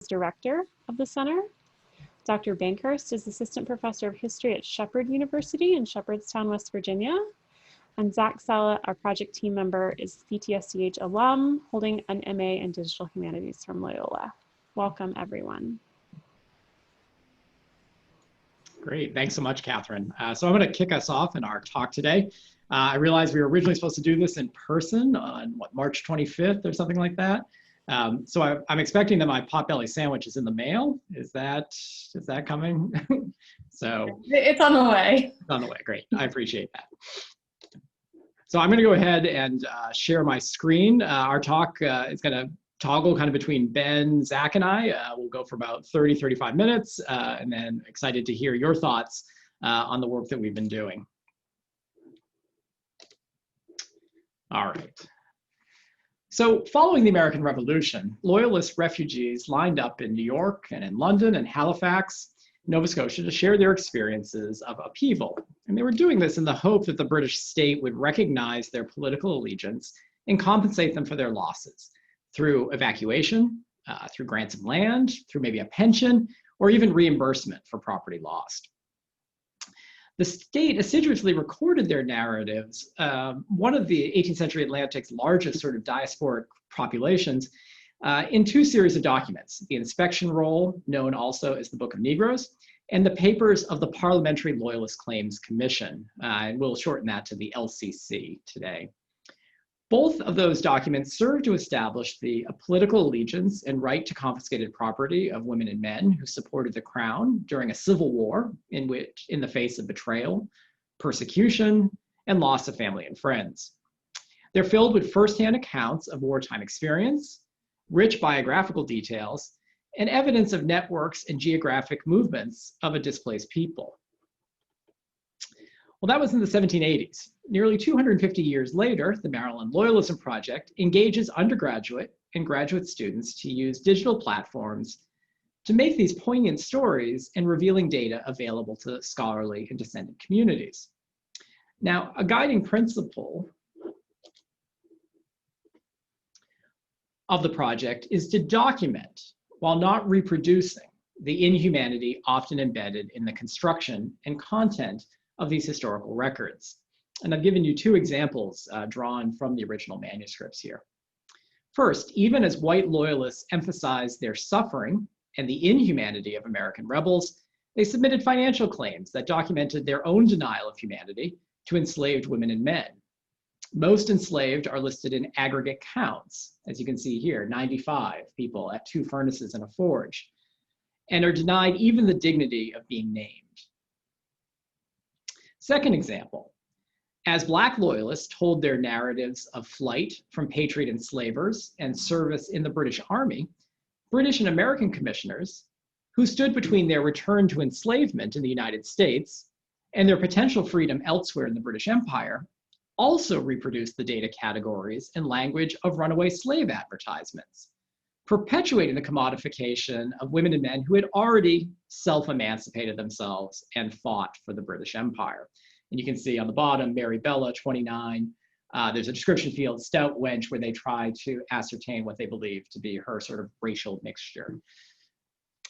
Director of the Center. Dr. Bankhurst is Assistant Professor of History at Shepherd University in Shepherdstown, West Virginia. And Zach Sala, our project team member, is CTSDH alum, holding an MA in Digital Humanities from Loyola. Welcome, everyone. Great, thanks so much, Catherine. So I'm going to kick us off in our talk today. I realized we were originally supposed to do this in person on March 25th or something like that. So I'm expecting that my potbelly sandwich is in the mail. Is that coming? So it's on the way. It's on the way. Great. I appreciate that. So I'm going to go ahead and share my screen. Our talk is going to toggle kind of between Ben, Zach, and I. We'll go for about 35 minutes, and then excited to hear your thoughts on the work that we've been doing. All right. So following the American Revolution, Loyalist refugees lined up in New York and in London and Halifax, Nova Scotia, to share their experiences of upheaval. And they were doing this in the hope that the British state would recognize their political allegiance and compensate them for their losses through evacuation, through grants of land, through maybe a pension, or even reimbursement for property lost. The state assiduously recorded their narratives. One of the 18th century Atlantic's largest sort of diasporic populations in two series of documents, the Inspection Roll, known also as the Book of Negroes, and the papers of the Parliamentary Loyalist Claims Commission. And we'll shorten that to the LCC today. Both of those documents serve to establish the political allegiance and right to confiscated property of women and men who supported the crown during a civil war in the face of betrayal, persecution, and loss of family and friends. They're filled with firsthand accounts of wartime experience, rich biographical details, and evidence of networks and geographic movements of a displaced people. Well, that was in the 1780s. Nearly 250 years later, the Maryland Loyalism Project engages undergraduate and graduate students to use digital platforms to make these poignant stories and revealing data available to scholarly and descendant communities. Now, a guiding principle of the project is to document, while not reproducing, the inhumanity often embedded in the construction and content of these historical records. And I've given you two examples drawn from the original manuscripts here. First, even as white loyalists emphasized their suffering and the inhumanity of American rebels, they submitted financial claims that documented their own denial of humanity to enslaved women and men. Most enslaved are listed in aggregate counts, as you can see here, 95 people at 2 furnaces and a forge, and are denied even the dignity of being named. Second example, as Black loyalists told their narratives of flight from patriot enslavers and service in the British Army, British and American commissioners, who stood between their return to enslavement in the United States and their potential freedom elsewhere in the British Empire, also reproduced the data categories and language of runaway slave advertisements, perpetuating the commodification of women and men who had already self-emancipated themselves and fought for the British Empire. And you can see on the bottom, Mary Bella, 29. There's a description field, stout wench, where they try to ascertain what they believe to be her sort of racial mixture.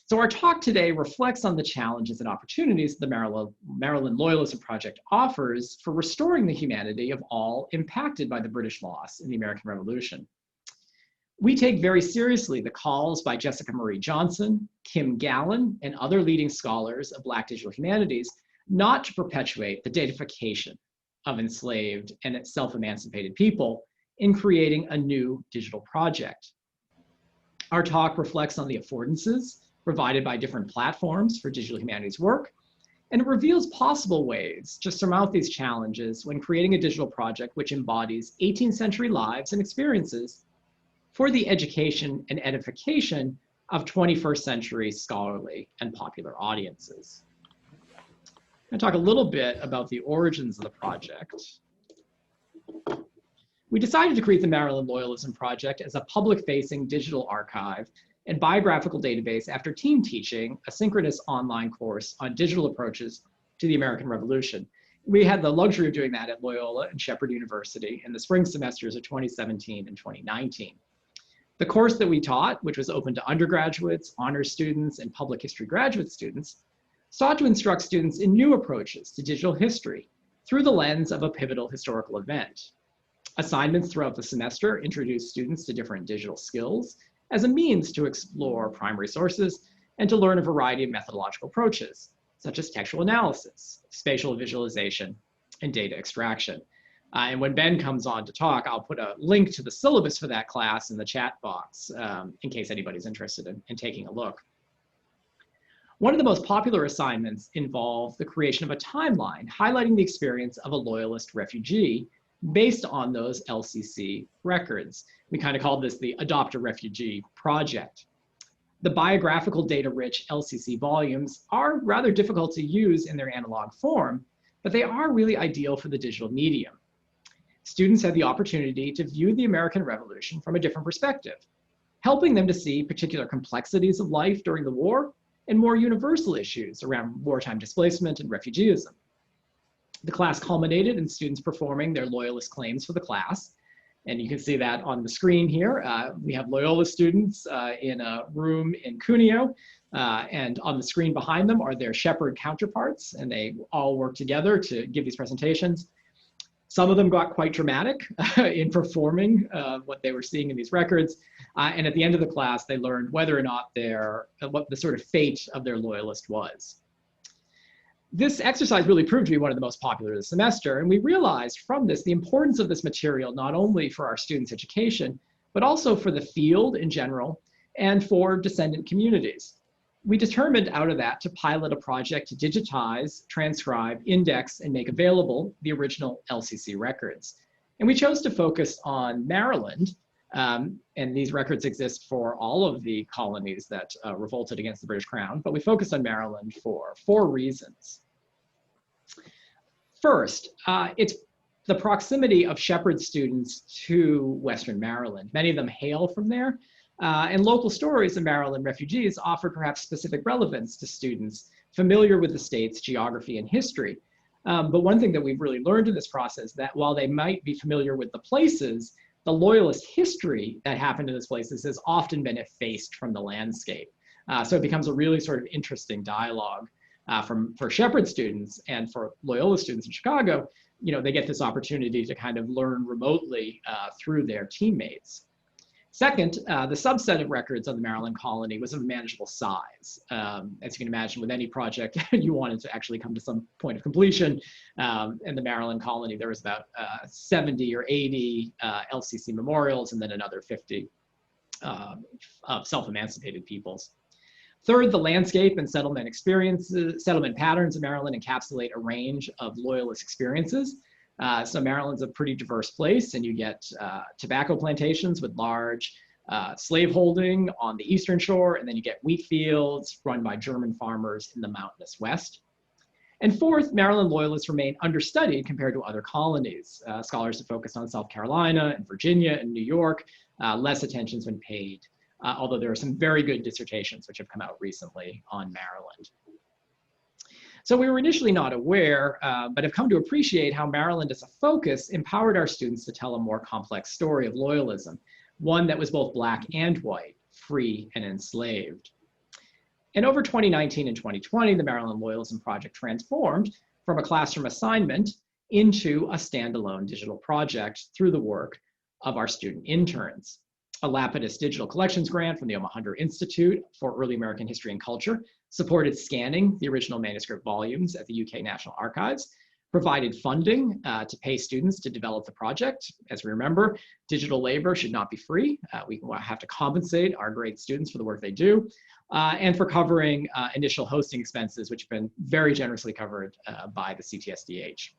So our talk today reflects on the challenges and opportunities the Maryland Loyalism Project offers for restoring the humanity of all impacted by the British loss in the American Revolution. We take very seriously the calls by Jessica Marie Johnson, Kim Gallen, and other leading scholars of Black digital humanities not to perpetuate the datafication of enslaved and self-emancipated people in creating a new digital project. Our talk reflects on the affordances provided by different platforms for digital humanities work, and it reveals possible ways to surmount these challenges when creating a digital project which embodies 18th century lives and experiences for the education and edification of 21st century scholarly and popular audiences. I'm going to talk a little bit about the origins of the project. We decided to create the Maryland Loyalism Project as a public-facing digital archive and biographical database after team teaching a synchronous online course on digital approaches to the American Revolution. We had the luxury of doing that at Loyola and Shepherd University in the spring semesters of 2017 and 2019. The course that we taught, which was open to undergraduates, honors students, and public history graduate students, sought to instruct students in new approaches to digital history through the lens of a pivotal historical event. Assignments throughout the semester introduced students to different digital skills as a means to explore primary sources and to learn a variety of methodological approaches, such as textual analysis, spatial visualization, and data extraction. And when Ben comes on to talk, I'll put a link to the syllabus for that class in the chat box in case anybody's interested in taking a look. One of the most popular assignments involved the creation of a timeline highlighting the experience of a Loyalist refugee based on those LCC records. We kind of called this the Adopt a Refugee project. The biographical data-rich LCC volumes are rather difficult to use in their analog form, but they are really ideal for the digital medium. Students had the opportunity to view the American Revolution from a different perspective, helping them to see particular complexities of life during the war and more universal issues around wartime displacement and refugeeism. The class culminated in students performing their Loyalist claims for the class. And you can see that on the screen here. We have Loyola students in a room in Cuneo. And on the screen behind them are their Shepherd counterparts. And they all work together to give these presentations. Some of them got quite dramatic in performing what they were seeing in these records. And at the end of the class, they learned whether or not what the sort of fate of their Loyalist was. This exercise really proved to be one of the most popular of the semester, and we realized from this the importance of this material not only for our students' education, but also for the field in general and for descendant communities. We determined out of that to pilot a project to digitize, transcribe, index, and make available the original LCC records. And we chose to focus on Maryland, and these records exist for all of the colonies that revolted against the British Crown, but we focused on Maryland for 4 reasons. First, it's the proximity of Shepherd students to Western Maryland. Many of them hail from there, and local stories of Maryland refugees offer perhaps specific relevance to students familiar with the state's geography and history. But one thing that we've really learned in this process, that while they might be familiar with the places, the Loyalist history that happened in those places has often been effaced from the landscape. So it becomes a really sort of interesting dialogue for Shepherd students, and for Loyola students in Chicago. You know, they get this opportunity to kind of learn remotely through their teammates. Second, the subset of records of the Maryland colony was of a manageable size. As you can imagine, with any project, you wanted to actually come to some point of completion. In the Maryland colony, there was about 70 or 80 LCC memorials, and then another 50 of self-emancipated peoples. Third, the landscape and settlement patterns of Maryland encapsulate a range of Loyalist experiences. So Maryland's a pretty diverse place, and you get tobacco plantations with large slaveholding on the eastern shore, and then you get wheat fields run by German farmers in the mountainous west. And fourth, Maryland Loyalists remain understudied compared to other colonies. Scholars have focused on South Carolina and Virginia and New York. Less attention's been paid, although there are some very good dissertations which have come out recently on Maryland. So we were initially not aware, but have come to appreciate how Maryland as a focus empowered our students to tell a more complex story of loyalism, one that was both Black and white, free and enslaved. And over 2019 and 2020, the Maryland Loyalism Project transformed from a classroom assignment into a standalone digital project through the work of our student interns. A Lapidus Digital Collections grant from the Omohundro Institute for Early American History and Culture supported scanning the original manuscript volumes at the UK National Archives, provided funding to pay students to develop the project. As we remember, digital labor should not be free. We have to compensate our great students for the work they do, and for covering initial hosting expenses, which have been very generously covered by the CTSDH.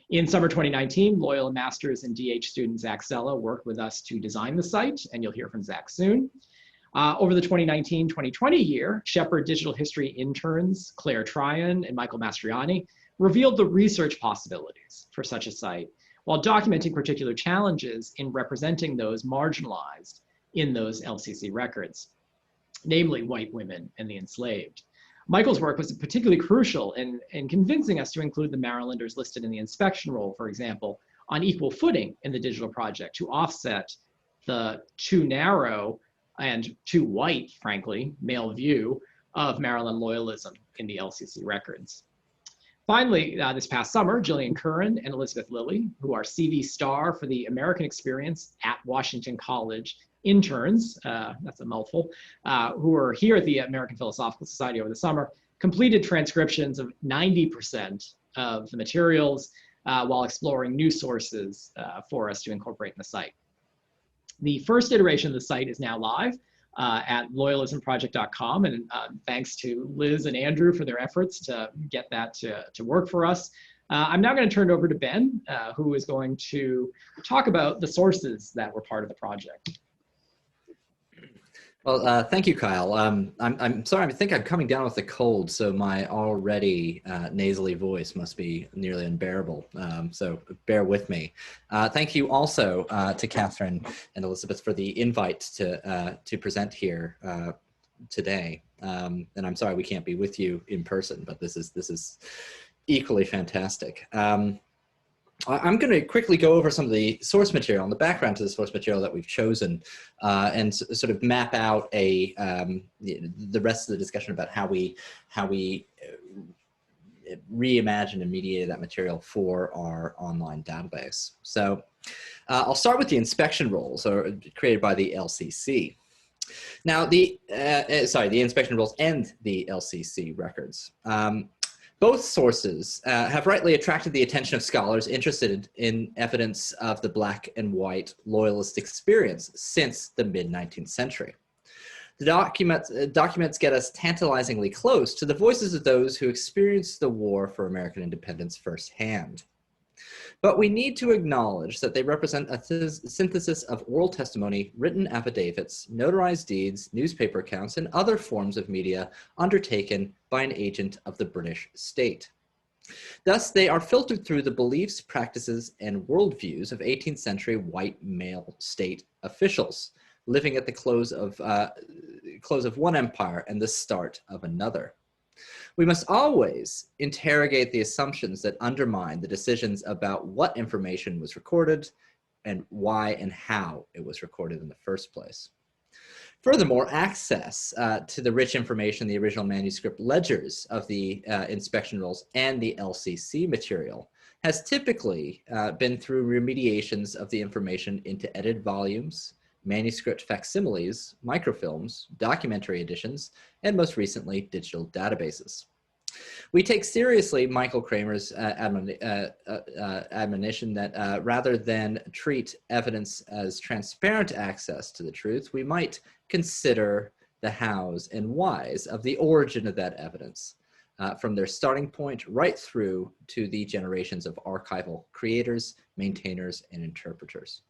In summer 2019, Loyola Masters and DH student Zach Sella worked with us to design the site, and you'll hear from Zach soon. Over the 2019-2020 year, Shepherd Digital History interns Claire Tryon and Michael Mastriani revealed the research possibilities for such a site, while documenting particular challenges in representing those marginalized in those LCC records, namely white women and the enslaved. Michael's work was particularly crucial in convincing us to include the Marylanders listed in the inspection roll, for example, on equal footing in the digital project to offset the too narrow and too white, frankly, male view of Maryland loyalism in the LCC records. Finally, this past summer, Jillian Curran and Elizabeth Lilly, who are CV star for the American Experience at Washington College interns, that's a mouthful, who were here at the American Philosophical Society over the summer, completed transcriptions of 90% of the materials while exploring new sources for us to incorporate in the site. The first iteration of the site is now live at loyalismproject.com, and thanks to Liz and Andrew for their efforts to get that to work for us. I'm now going to turn it over to Ben, who is going to talk about the sources that were part of the project. Well, thank you, Kyle. I'm sorry, I think I'm coming down with a cold, so my already nasally voice must be nearly unbearable. So bear with me. Thank you also to Catherine and Elizabeth for the invite to present here today. And I'm sorry we can't be with you in person, but this is equally fantastic. I'm going to quickly go over some of the source material and the background to the source material that we've chosen, and sort of map out the rest of the discussion about how we reimagined and mediated that material for our online database. So I'll start with the inspection roles created by the LCC. Now the inspection roles and the LCC records. Both sources have rightly attracted the attention of scholars interested in evidence of the Black and white Loyalist experience since the mid-19th century. The documents get us tantalizingly close to the voices of those who experienced the war for American independence firsthand. But we need to acknowledge that they represent a synthesis of oral testimony, written affidavits, notarized deeds, newspaper accounts, and other forms of media undertaken by an agent of the British state. Thus, they are filtered through the beliefs, practices, and worldviews of 18th century white male state officials, living at the close of one empire and the start of another. We must always interrogate the assumptions that undermine the decisions about what information was recorded and why and how it was recorded in the first place. Furthermore, access to the rich information, the original manuscript ledgers of the inspection rolls and the LCC material has typically been through remediations of the information into edited volumes, manuscript facsimiles, microfilms, documentary editions, and most recently, digital databases. We take seriously Michael Kramer's admonition that rather than treat evidence as transparent access to the truth, we might consider the hows and whys of the origin of that evidence, from their starting point right through to the generations of archival creators, maintainers, and interpreters.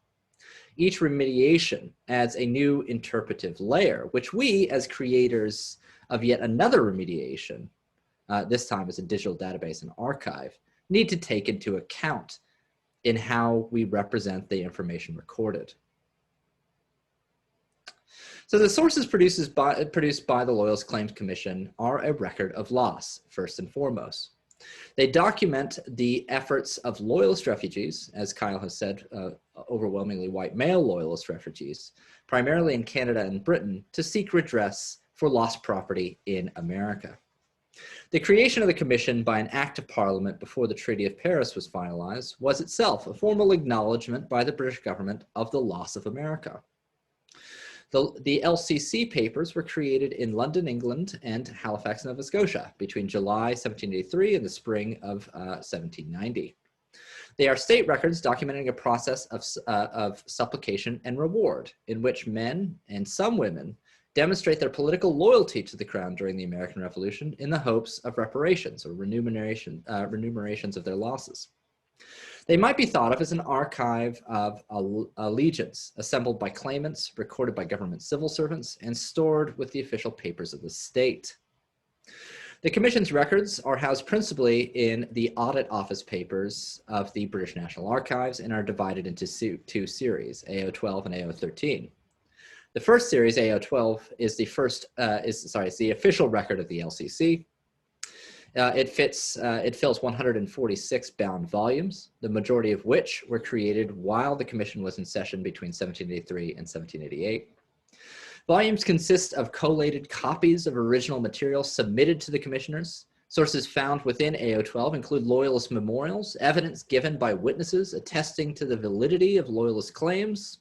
Each remediation adds a new interpretive layer, which we, as creators of yet another remediation, this time as a digital database and archive, need to take into account in how we represent the information recorded. So the sources produced by the Loyalist Claims Commission are a record of loss, first and foremost. They document the efforts of Loyalist refugees, as Kyle has said, overwhelmingly white male Loyalist refugees, primarily in Canada and Britain, to seek redress for lost property in America. The creation of the commission by an act of parliament before the Treaty of Paris was finalized was itself a formal acknowledgement by the British government of the loss of America. The LCC papers were created in London, England, and Halifax, Nova Scotia between July 1783 and the spring of 1790. They are state records documenting a process of supplication and reward in which men and some women demonstrate their political loyalty to the crown during the American Revolution in the hopes of reparations or remunerations of their losses. They might be thought of as an archive of allegiance assembled by claimants, recorded by government civil servants, and stored with the official papers of the state. The Commission's records are housed principally in the Audit Office papers of the British National Archives and are divided into two series, AO12 and AO13. The first series, AO12, is the official record of the LCC. It fills 146 bound volumes, the majority of which were created while the commission was in session between 1783 and 1788. Volumes consist of collated copies of original material submitted to the commissioners. Sources found within AO12 include Loyalist memorials, evidence given by witnesses attesting to the validity of Loyalist claims,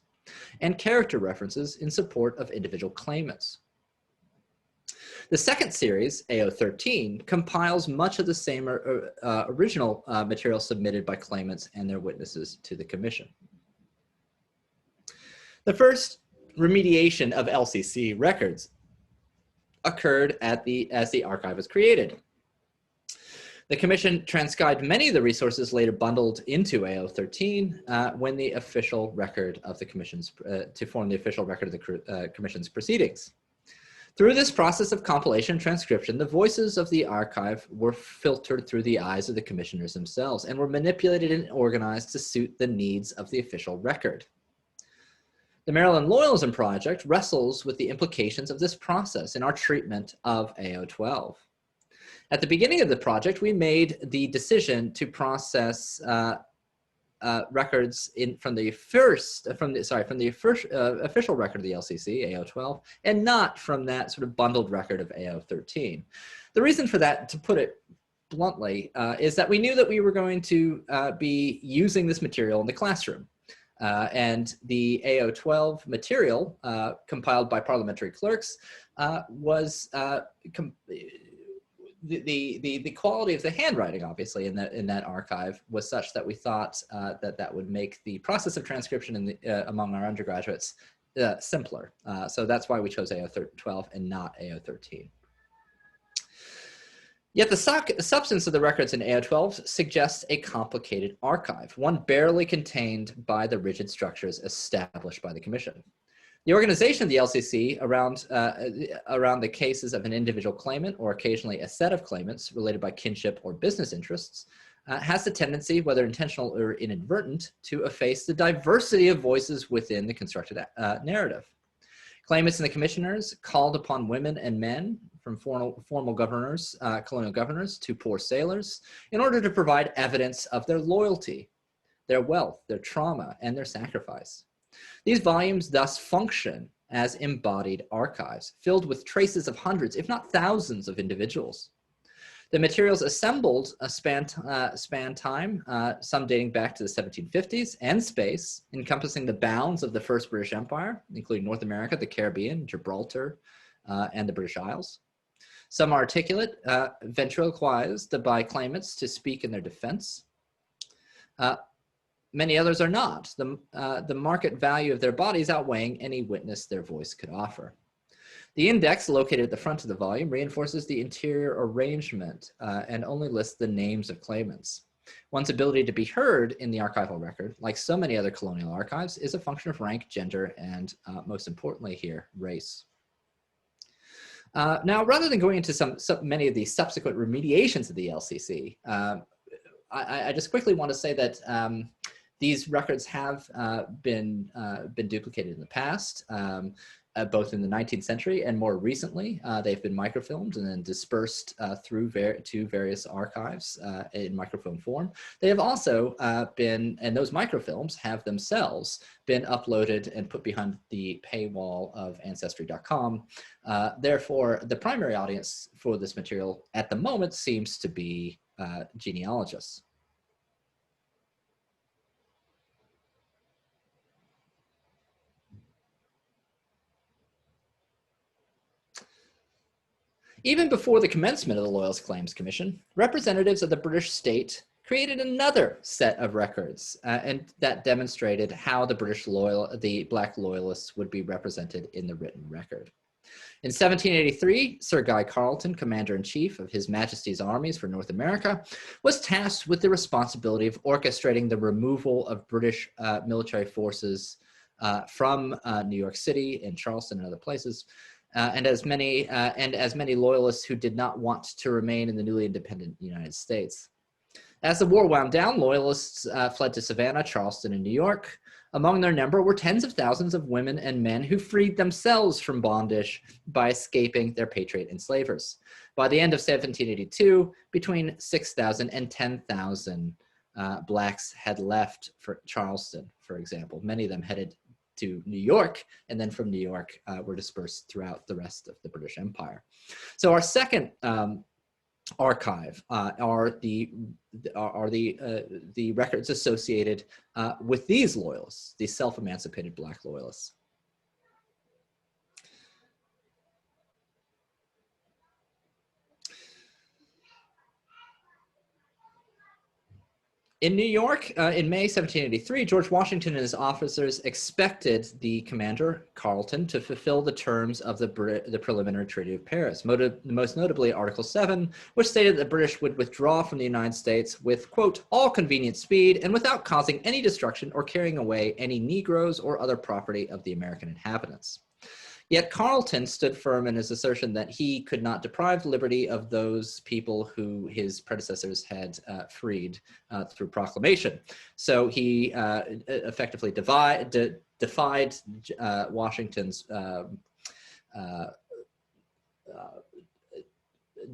and character references in support of individual claimants. The second series, AO13, compiles much of the same original material submitted by claimants and their witnesses to the commission. The first remediation of LCC records occurred as the archive was created. The commission transcribed many of the resources later bundled into AO13 when the official record of the commission's, to form the official record of the commission's proceedings. Through this process of compilation and transcription, the voices of the archive were filtered through the eyes of the commissioners themselves and were manipulated and organized to suit the needs of the official record. The Maryland Loyalism Project wrestles with the implications of this process in our treatment of AO12. At the beginning of the project, we made the decision to process records from the official record of the LCC, AO12, and not from that sort of bundled record of AO13. The reason for that, to put it bluntly, is that we knew that we were going to be using this material in the classroom. And the AO12 material compiled by parliamentary clerks was the quality of the handwriting, obviously, in that archive was such that we thought that would make the process of transcription among our undergraduates simpler. So that's why we chose AO12 and not AO13. Yet the substance of the records in AO12 suggests a complicated archive, one barely contained by the rigid structures established by the Commission. The organization of the LCC around the cases of an individual claimant, or occasionally a set of claimants related by kinship or business interests, has the tendency, whether intentional or inadvertent, to efface the diversity of voices within the constructed narrative. Claimants and the commissioners called upon women and men, from formal governors, colonial governors, to poor sailors, in order to provide evidence of their loyalty, their wealth, their trauma, and their sacrifice. These volumes thus function as embodied archives, filled with traces of hundreds, if not thousands, of individuals. The materials assembled span time, some dating back to the 1750s, and space, encompassing the bounds of the First British Empire, including North America, the Caribbean, Gibraltar, and the British Isles. Some are articulate, ventriloquized by claimants to speak in their defense. Many others are not, the market value of their bodies outweighing any witness their voice could offer. The index located at the front of the volume reinforces the interior arrangement and only lists the names of claimants. One's ability to be heard in the archival record, like so many other colonial archives, is a function of rank, gender, and most importantly here, race. Now, rather than going into many of the subsequent remediations of the LCC, I just quickly want to say that these records have been duplicated in the past, both in the 19th century and more recently. They've been microfilmed and then dispersed through to various archives in microfilm form. They have also been, and those microfilms have themselves been uploaded and put behind the paywall of Ancestry.com. Therefore, the primary audience for this material at the moment seems to be genealogists. Even before the commencement of the Loyalist Claims Commission, representatives of the British state created another set of records and that demonstrated how the Black Loyalists would be represented in the written record. In 1783, Sir Guy Carleton, Commander-in-Chief of His Majesty's Armies for North America, was tasked with the responsibility of orchestrating the removal of British military forces from New York City and Charleston and other places, and as many Loyalists who did not want to remain in the newly independent United States. As the war wound down, Loyalists fled to Savannah, Charleston, and New York. Among their number were tens of thousands of women and men who freed themselves from bondage by escaping their patriot enslavers. By the end of 1782, between 6,000 and 10,000 blacks had left for Charleston, for example. Many of them headed to New York, and then from New York were dispersed throughout the rest of the British Empire. So our second archive are the records associated with these loyalists, these self-emancipated Black loyalists. In New York, in May 1783, George Washington and his officers expected the commander, Carleton, to fulfill the terms of the preliminary Treaty of Paris, most notably Article 7, which stated that the British would withdraw from the United States with, quote, all convenient speed and without causing any destruction or carrying away any Negroes or other property of the American inhabitants. Yet Carleton stood firm in his assertion that he could not deprive liberty of those people who his predecessors had freed through proclamation. So he effectively defied Washington's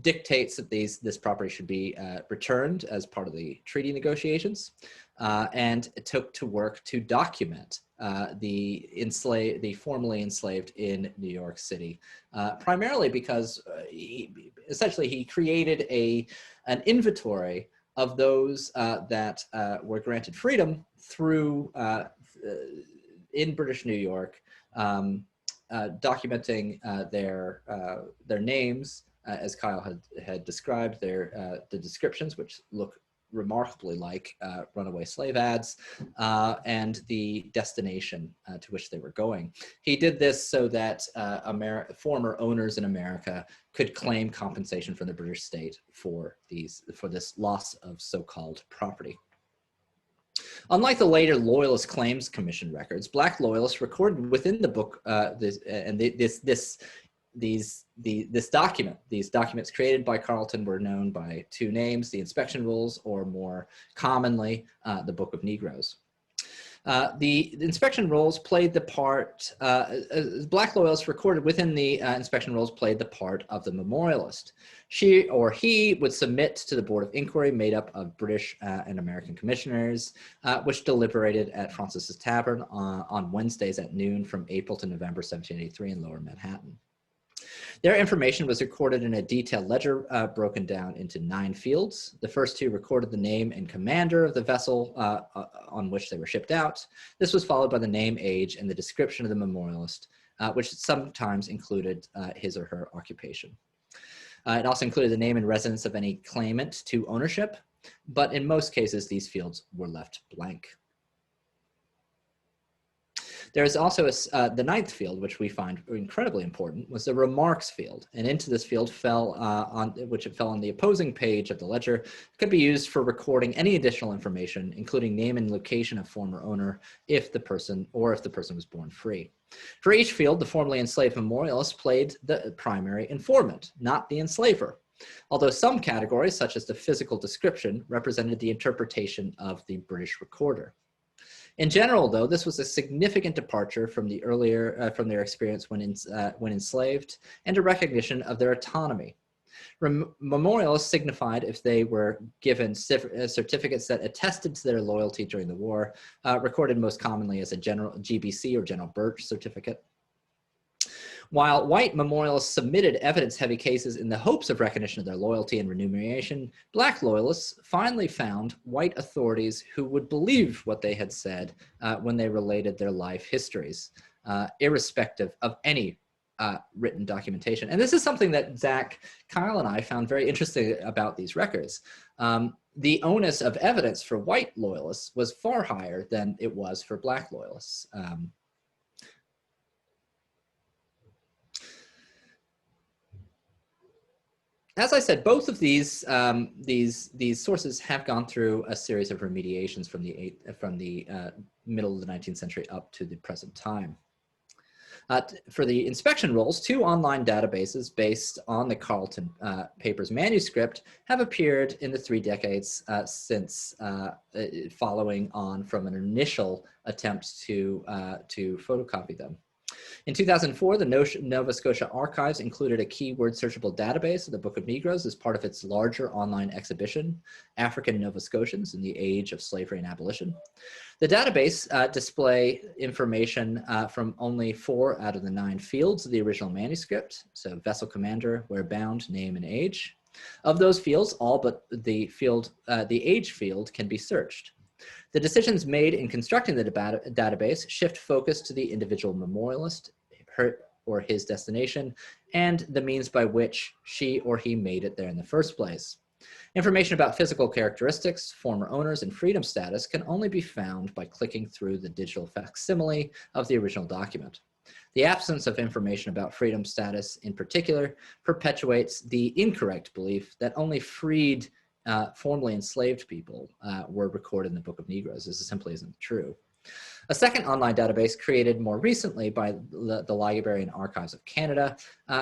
dictates that this property should be returned as part of the treaty negotiations, and took to work to document the formerly enslaved in New York City, primarily because essentially he created an inventory of those that were granted freedom through in British New York, documenting their names, as Kyle had described, the descriptions, which look remarkably like runaway slave ads, and the destination to which they were going. He did this so that former owners in America could claim compensation from the British state for this loss of so-called property. Unlike the later Loyalist Claims Commission records, Black Loyalists recorded within the book these documents created by Carleton were known by two names: the Inspection Rules, or more commonly, the Book of Negroes. The Inspection Rolls played the part, Black Loyalists recorded within the Inspection Rolls played the part of the memorialist. She or he would submit to the Board of Inquiry made up of British and American commissioners, which deliberated at Francis's Tavern on Wednesdays at noon from April to November 1783 in Lower Manhattan. Their information was recorded in a detailed ledger broken down into 9 fields. The first 2 recorded the name and commander of the vessel on which they were shipped out. This was followed by the name, age, and the description of the memorialist, which sometimes included his or her occupation. It also included the name and residence of any claimant to ownership, but in most cases, these fields were left blank. There is also the 9th field, which we find incredibly important, was the remarks field. And into this field fell on the opposing page of the ledger. It could be used for recording any additional information, including name and location of former owner, if the person was born free. For each field, the formerly enslaved memorialist played the primary informant, not the enslaver, although some categories, such as the physical description, represented the interpretation of the British recorder. In general, though, this was a significant departure from from their experience when enslaved, and a recognition of their autonomy. Memorials signified if they were given certificates that attested to their loyalty during the war, recorded most commonly as a general GBC or General Birch certificate. While white memorialists submitted evidence-heavy cases in the hopes of recognition of their loyalty and remuneration, Black Loyalists finally found white authorities who would believe what they had said when they related their life histories, irrespective of any written documentation. And this is something that Zach, Kyle, and I found very interesting about these records. The onus of evidence for white Loyalists was far higher than it was for Black Loyalists. As I said, both of these sources have gone through a series of remediations from the middle of the 19th century up to the present time. For the inspection rolls, 2 online databases based on the Carleton papers manuscript have appeared in the 3 decades since, following on from an initial attempt to photocopy them. In 2004, the Nova Scotia Archives included a keyword searchable database of the Book of Negroes as part of its larger online exhibition, African Nova Scotians in the Age of Slavery and Abolition. The database display information from only 4 out of the 9 fields of the original manuscript, so vessel commander, where bound, name, and age. Of those fields, all but the age field can be searched. The decisions made in constructing the database shift focus to the individual memorialist, her or his destination, and the means by which she or he made it there in the first place. Information about physical characteristics, former owners, and freedom status can only be found by clicking through the digital facsimile of the original document. The absence of information about freedom status in particular perpetuates the incorrect belief that only freed, formerly enslaved people were recorded in the Book of Negroes. This simply isn't true. A second online database created more recently by the Library and Archives of Canada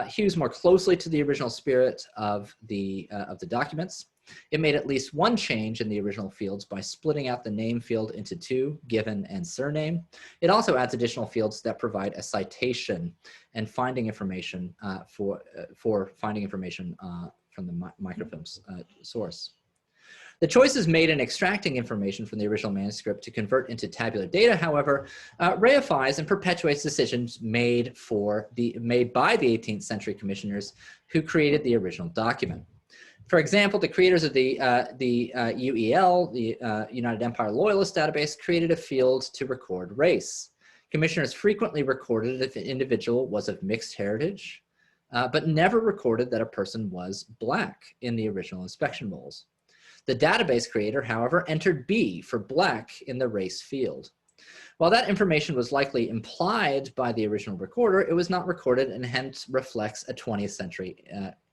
hews more closely to the original spirit of the documents. It made at least one change in the original fields by splitting out the name field into 2, given and surname. It also adds additional fields that provide a citation and finding information for finding information from the microfilm's source. The choices made in extracting information from the original manuscript to convert into tabular data, however, reifies and perpetuates decisions made by the 18th century commissioners who created the original document. For example, the creators of the UEL, the United Empire Loyalist database, created a field to record race. Commissioners frequently recorded if an individual was of mixed heritage, but never recorded that a person was Black in the original inspection rolls. The database creator, however, entered B for Black in the race field. While that information was likely implied by the original recorder, it was not recorded and hence reflects a 20th century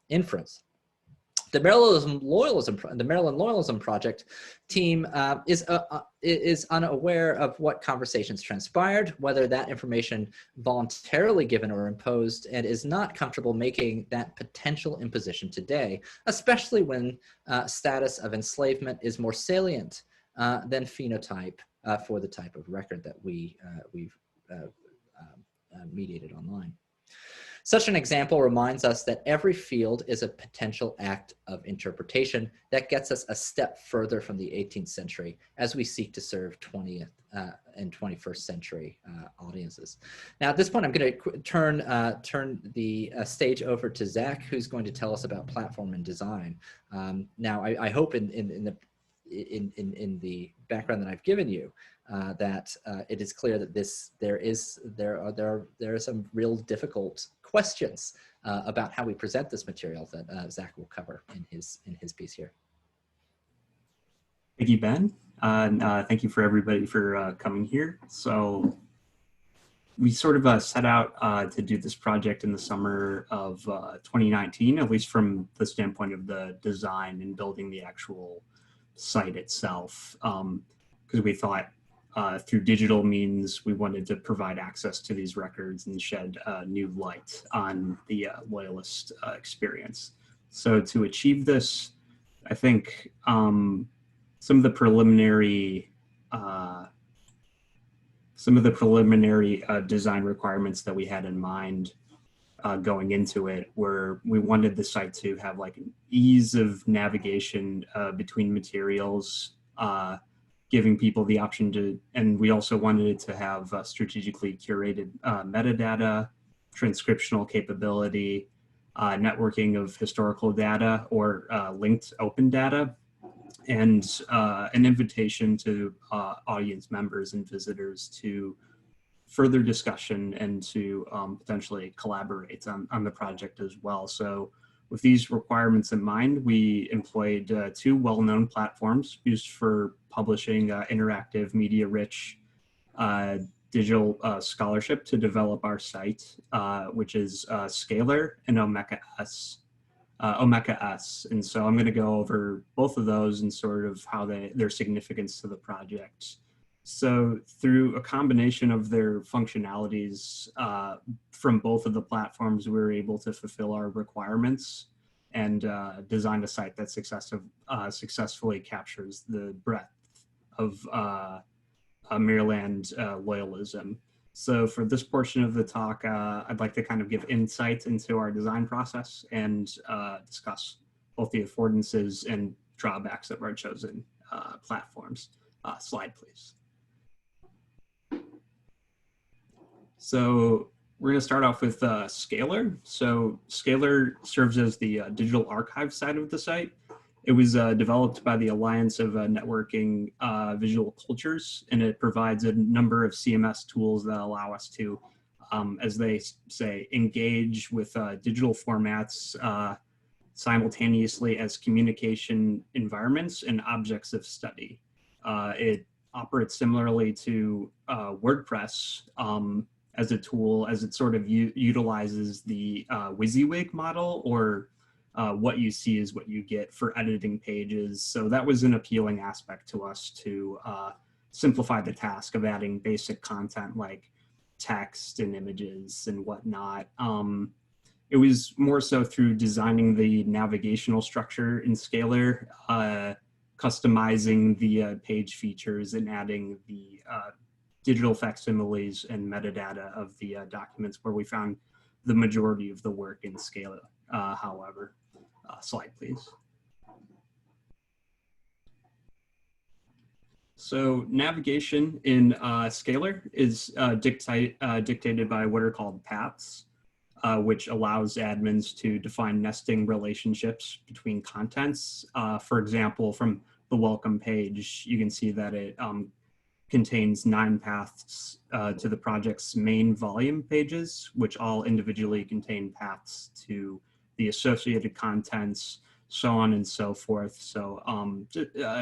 inference. The Maryland Loyalism Project team is unaware of what conversations transpired, whether that information voluntarily given or imposed, and is not comfortable making that potential imposition today, especially when status of enslavement is more salient than phenotype for the type of record that we've mediated online. Such an example reminds us that every field is a potential act of interpretation that gets us a step further from the 18th century as we seek to serve 20th and 21st century audiences. Now, at this point, I'm going to turn the stage over to Zach, who's going to tell us about platform and design. Now, I hope in the background that I've given you, that it is clear that there are some real difficult questions about how we present this material that Zach will cover in his piece here. Thank you, Ben. Thank you for everybody for coming here. So we sort of set out to do this project in the summer of 2019, at least from the standpoint of the design and building the actual site itself, because we thought through digital means we wanted to provide access to these records and shed new light on the Loyalist experience. So to achieve this, I think some of the preliminary design requirements that we had in mind going into it were we wanted the site to have like an ease of navigation between materials, giving people the option to, and we also wanted it to have strategically curated metadata, transcriptional capability, networking of historical data or linked open data, and an invitation to audience members and visitors to further discussion and to potentially collaborate on the project as well. So with these requirements in mind, we employed 2 well-known platforms used for publishing interactive, media-rich digital scholarship to develop our site, which is Scalar and Omeka S. And so I'm going to go over both of those and sort of how their significance to the project. So through a combination of their functionalities from both of the platforms, we were able to fulfill our requirements and design a site that successfully captures the breadth of Maryland loyalism. So for this portion of the talk, I'd like to kind of give insight into our design process and discuss both the affordances and drawbacks of our chosen platforms. Slide, please. So we're going to start off with Scalar. So Scalar serves as the digital archive side of the site. It was developed by the Alliance of Networking Visual Cultures, and it provides a number of CMS tools that allow us to, as they say, engage with digital formats simultaneously as communication environments and objects of study. It operates similarly to WordPress as a tool, as it sort of utilizes the WYSIWYG model, or what you see is what you get for editing pages. So that was an appealing aspect to us to simplify the task of adding basic content like text and images and whatnot. It was more so through designing the navigational structure in Scalar, customizing the page features, and adding the digital facsimiles and metadata of the documents where we found the majority of the work in Scalar, however. Slide, please. So navigation in Scalar is dictated by what are called paths, which allows admins to define nesting relationships between contents. For example, from the welcome page, you can see that it contains 9 paths to the project's main volume pages, which all individually contain paths to the associated contents, so on and so forth. So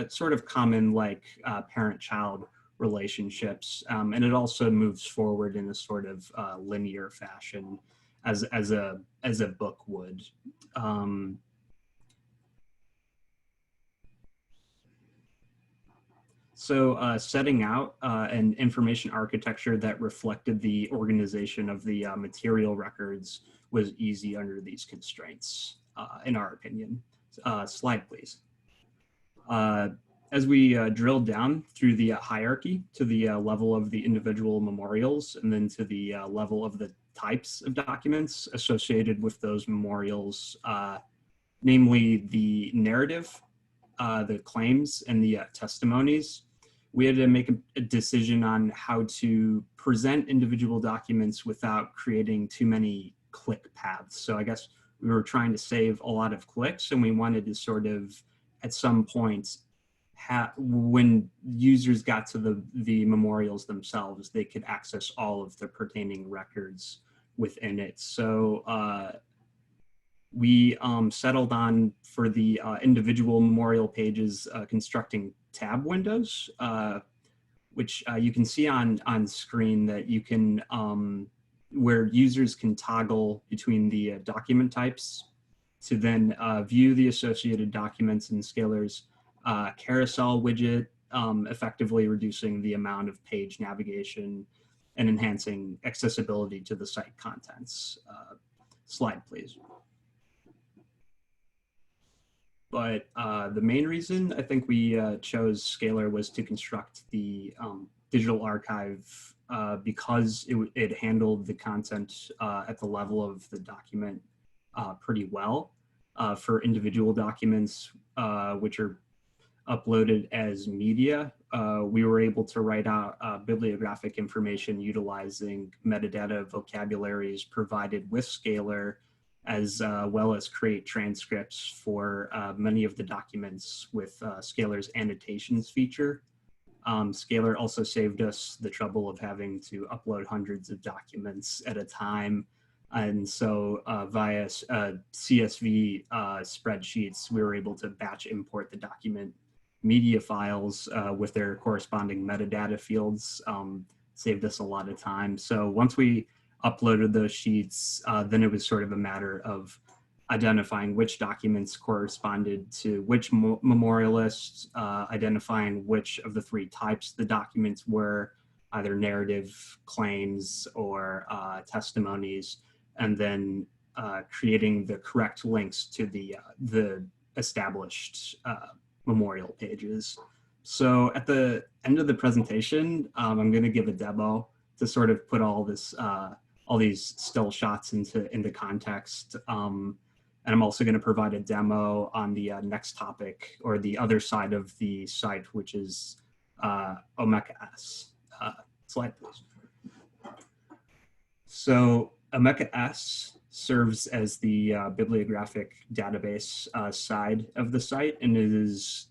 sort of common like parent-child relationships. And it also moves forward in a sort of linear fashion as a book would. So setting out an information architecture that reflected the organization of the material records was easy under these constraints, in our opinion. Slide, please. As we drilled down through the hierarchy to the level of the individual memorials, and then to the level of the types of documents associated with those memorials, namely the narrative, the claims, and the testimonies, we had to make a decision on how to present individual documents without creating too many click paths. So I guess we were trying to save a lot of clicks, and we wanted to sort of, at some point, when users got to the memorials themselves, they could access all of the pertaining records within it. So we settled on, for the individual memorial pages, constructing tab windows, which you can see on screen, that you can, where users can toggle between the document types to then view the associated documents in Scalar's carousel widget, effectively reducing the amount of page navigation and enhancing accessibility to the site contents. Slide, please. But the main reason I think we chose Scalar was to construct the digital archive because it handled the content at the level of the document pretty well. For individual documents, which are uploaded as media, we were able to write out bibliographic information utilizing metadata vocabularies provided with Scalar, as well as create transcripts for many of the documents with Scalar's annotations feature. Scalar also saved us the trouble of having to upload hundreds of documents at a time. And so via CSV spreadsheets, we were able to batch import the document media files with their corresponding metadata fields. Saved us a lot of time. So once we uploaded those sheets, then it was sort of a matter of identifying which documents corresponded to which memorialists, identifying which of the 3 types the documents were, either narrative, claims, or testimonies, and then creating the correct links to the established memorial pages. So at the end of the presentation, I'm going to give a demo to sort of put all this all these still shots into context. And I'm also going to provide a demo on the next topic, or the other side of the site, which is Omeka-S. Slide, please. So Omeka-S serves as the bibliographic database side of the site, and it is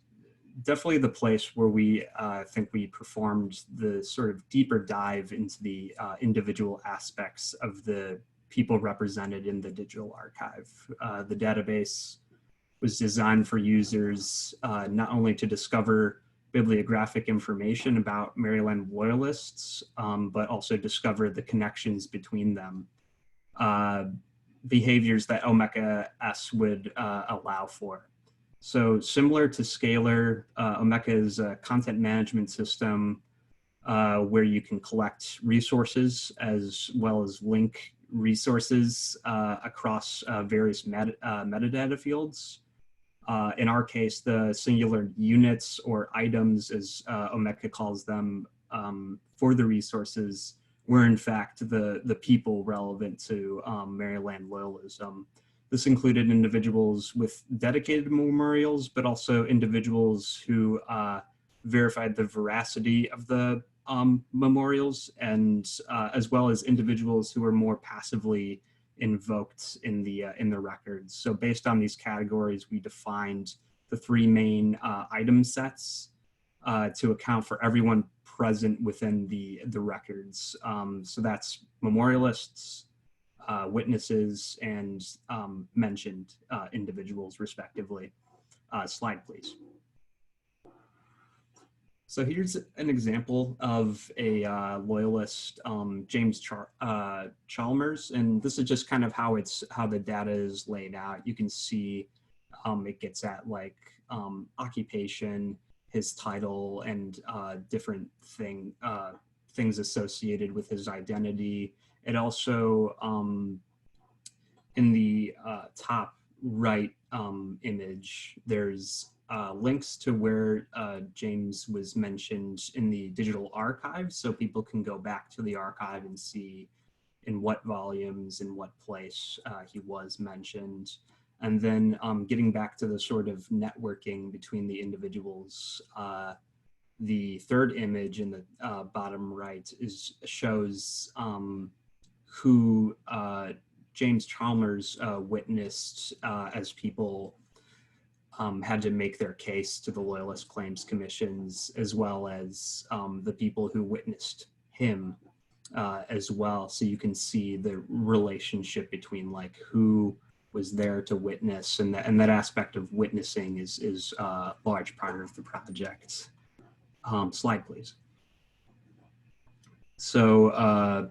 definitely the place where we think we performed the sort of deeper dive into the individual aspects of the people represented in the digital archive. The database was designed for users not only to discover bibliographic information about Maryland Loyalists, but also discover the connections between them, behaviors that Omeka-S would allow for. So similar to Scalar, Omeka is a content management system where you can collect resources as well as link resources across various metadata fields. In our case, the singular units or items, as Omeka calls them, for the resources were in fact the people relevant to Maryland Loyalism. This included individuals with dedicated memorials, but also individuals who verified the veracity of the memorials, and as well as individuals who were more passively invoked in the records. So based on these categories, we defined the three main item sets to account for everyone present within the records. So that's memorialists, witnesses, and mentioned individuals respectively. Slide, please. So here's an example of a Loyalist, James Chalmers, and this is just kind of how the data is laid out. You can see it gets at like occupation, his title, and different things associated with his identity. It also, in the top right image, there's links to where James was mentioned in the digital archive, so people can go back to the archive and see in what volumes, in what place he was mentioned. And then getting back to the sort of networking between the individuals, the third image in the bottom right shows who James Chalmers witnessed as people had to make their case to the Loyalist Claims Commissions, as well as the people who witnessed him as well. So you can see the relationship between like who was there to witness, and that aspect of witnessing is a large part of the project. Slide, please. So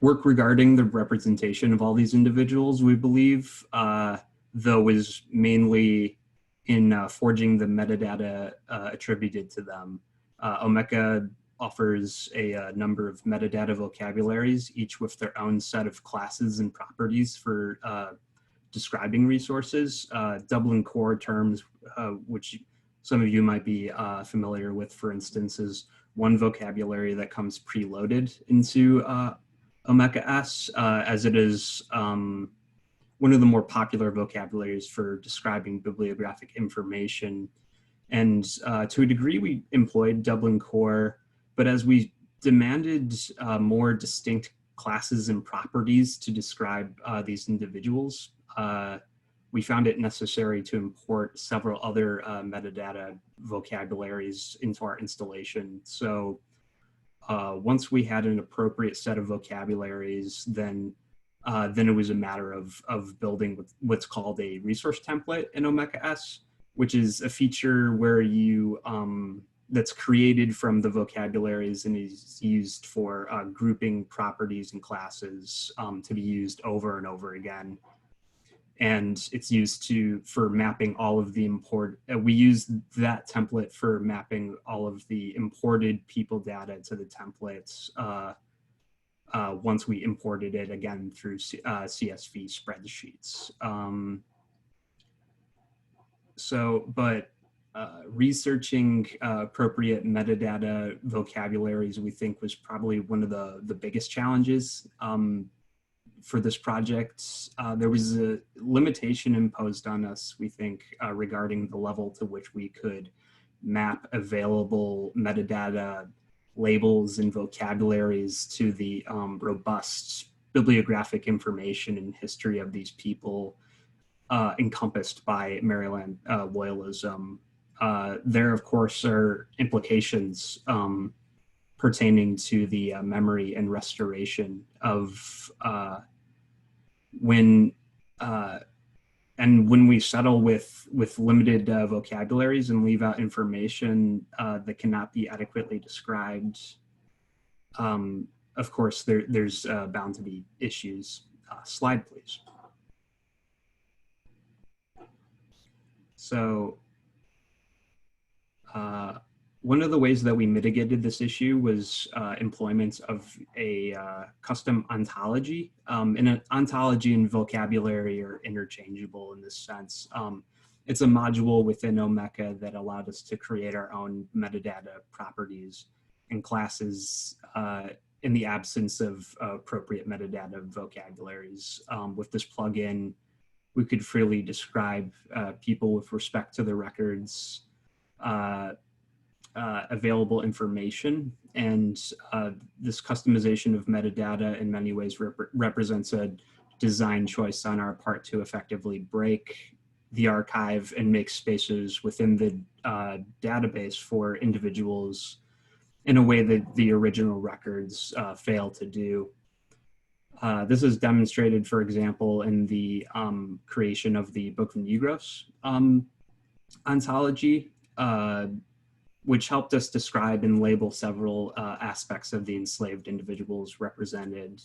work regarding the representation of all these individuals, we believe, though, is mainly in forging the metadata attributed to them. Omeka offers a number of metadata vocabularies, each with their own set of classes and properties for describing resources. Dublin core terms, which some of you might be familiar with, for instance, is one vocabulary that comes preloaded into Omeka-S, as it is one of the more popular vocabularies for describing bibliographic information. And to a degree, we employed Dublin core, but as we demanded more distinct classes and properties to describe these individuals, we found it necessary to import several other metadata vocabularies into our installation. So once we had an appropriate set of vocabularies, then it was a matter of building what's called a resource template in Omeka-S, which is a feature where you that's created from the vocabularies and is used for grouping properties and classes to be used over and over again. And it's used for mapping all of the we use that template for mapping all of the imported people data to the templates once we imported it again through CSV spreadsheets. But researching appropriate metadata vocabularies, we think, was probably one of the biggest challenges for this project. There was a limitation imposed on us, we think, regarding the level to which we could map available metadata labels and vocabularies to the robust bibliographic information and history of these people encompassed by Maryland Loyalism. There, of course, are implications pertaining to the memory and restoration of when we settle with limited vocabularies and leave out information that cannot be adequately described. Of course, there's bound to be issues. Slide, please. So one of the ways that we mitigated this issue was employment of a custom ontology. And an ontology and vocabulary are interchangeable in this sense. It's a module within Omeka that allowed us to create our own metadata properties and classes in the absence of appropriate metadata vocabularies. With this plugin, we could freely describe people with respect to the records, available information, and this customization of metadata in many ways represents a design choice on our part to effectively break the archive and make spaces within the database for individuals in a way that the original records fail to do. This is demonstrated, for example, in the creation of the Book of Negros ontology, which helped us describe and label several aspects of the enslaved individuals represented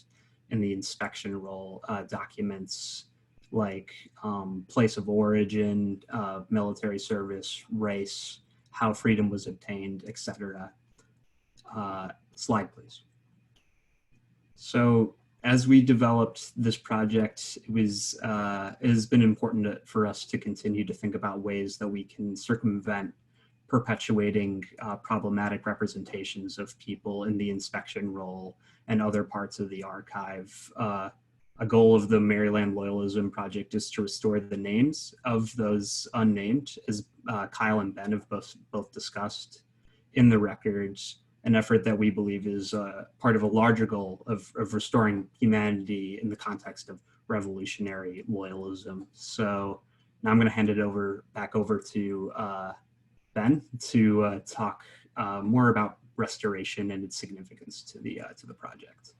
in the inspection roll documents, like place of origin, military service, race, how freedom was obtained, etc. Slide, please. So as we developed this project, it has been important for us to continue to think about ways that we can circumvent perpetuating problematic representations of people in the inspection roll and other parts of the archive. A goal of the Maryland Loyalism project is to restore the names of those unnamed, as Kyle and Ben have both discussed in the records, an effort that we believe is part of a larger goal of restoring humanity in the context of revolutionary loyalism. So now I'm going to hand it back over to Ben to talk more about restoration and its significance to the project.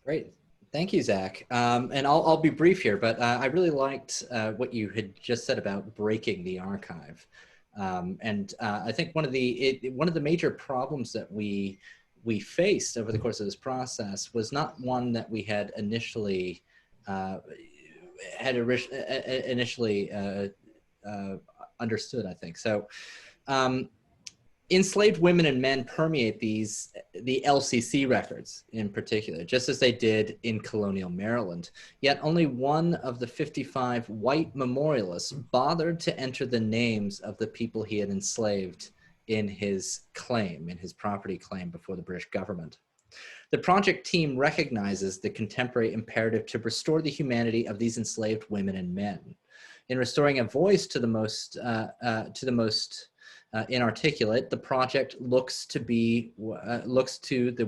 Great. Thank you, Zach. And I'll be brief here, but I really liked what you had just said about breaking the archive. And I think one of the major problems that we faced over the course of this process was not one that we had initially understood, I think. So enslaved women and men permeate the LCC records in particular, just as they did in colonial Maryland. Yet only one of the 55 white memorialists bothered to enter the names of the people he had enslaved in his property claim before the British government. The project team recognizes the contemporary imperative to restore the humanity of these enslaved women and men. In restoring a voice to the most inarticulate, the project looks to the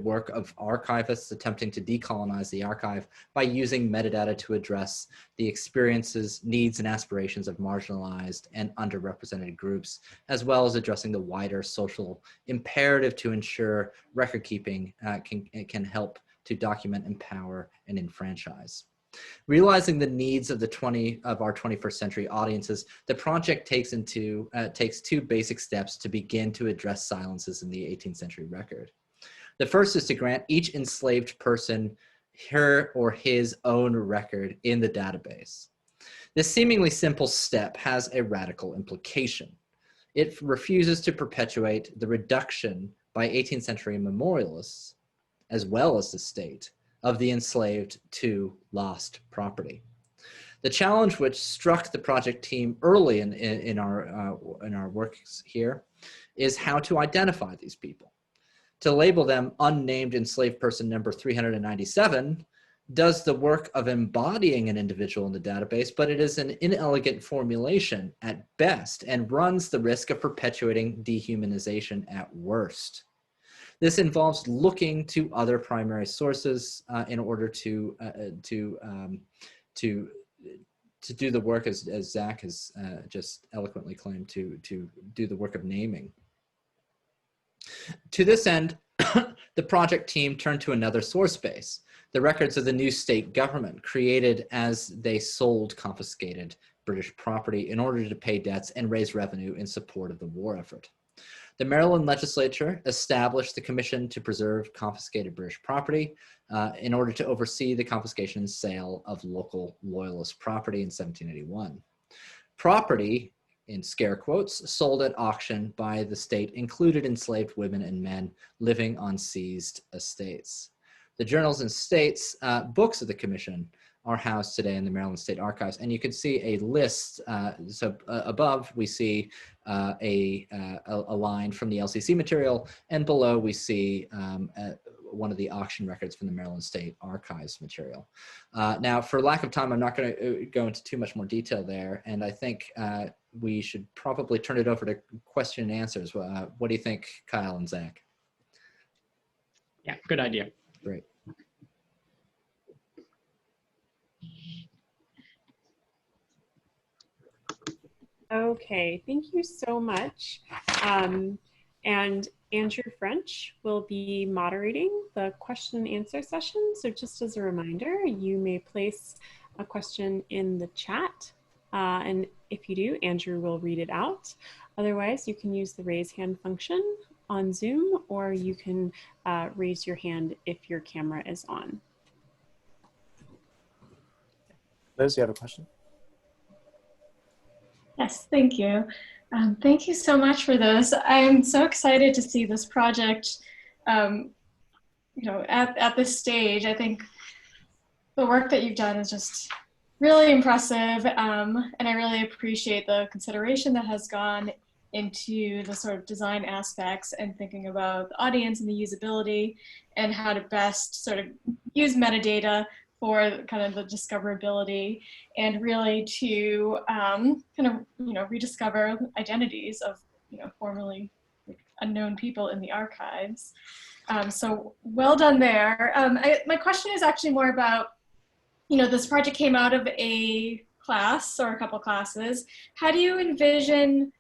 work of archivists attempting to decolonize the archive by using metadata to address the experiences, needs, and aspirations of marginalized and underrepresented groups, as well as addressing the wider social imperative to ensure record keeping can help to document, empower, and enfranchise. Realizing the needs of our 21st century audiences, the project takes two basic steps to begin to address silences in the 18th century record. The first is to grant each enslaved person her or his own record in the database. This seemingly simple step has a radical implication. It refuses to perpetuate the reduction by 18th century memorialists, as well as the state, of the enslaved to lost property. The challenge which struck the project team early in our work here is how to identify these people. To label them unnamed enslaved person number 397 does the work of embodying an individual in the database, but it is an inelegant formulation at best and runs the risk of perpetuating dehumanization at worst. This involves looking to other primary sources in order to do the work, as Zach has just eloquently claimed, to do the work of naming. To this end, the project team turned to another source base, the records of the new state government, created as they sold confiscated British property in order to pay debts and raise revenue in support of the war effort. The Maryland legislature established the Commission to Preserve Confiscated British Property in order to oversee the confiscation and sale of local Loyalist property in 1781. Property, in scare quotes, sold at auction by the state included enslaved women and men living on seized estates. The journals and states books of the Commission are housed today in the Maryland State Archives, and you can see a list. So above we see a line from the LCC material, and below we see one of the auction records from the Maryland State Archives material. Now, for lack of time, I'm not going to go into too much more detail there, and I think we should probably turn it over to question and answers. What do you think, Kyle and Zach? Yeah, good idea. Great. Okay, thank you so much. And Andrew French will be moderating the question and answer session. So just as a reminder, you may place a question in the chat. And if you do, Andrew will read it out. Otherwise, you can use the raise hand function on Zoom, or you can raise your hand if your camera is on. Liz, you have a question? Yes, thank you. Thank you so much for this. I'm so excited to see this project, you know, at this stage. I think the work that you've done is just really impressive, and I really appreciate the consideration that has gone into the sort of design aspects and thinking about the audience and the usability and how to best sort of use metadata for kind of the discoverability and really to kind of, you know, rediscover identities of, you know, formerly unknown people in the archives. So well done there. My question is actually more about, you know, this project came out of a class or a couple classes. How do you envision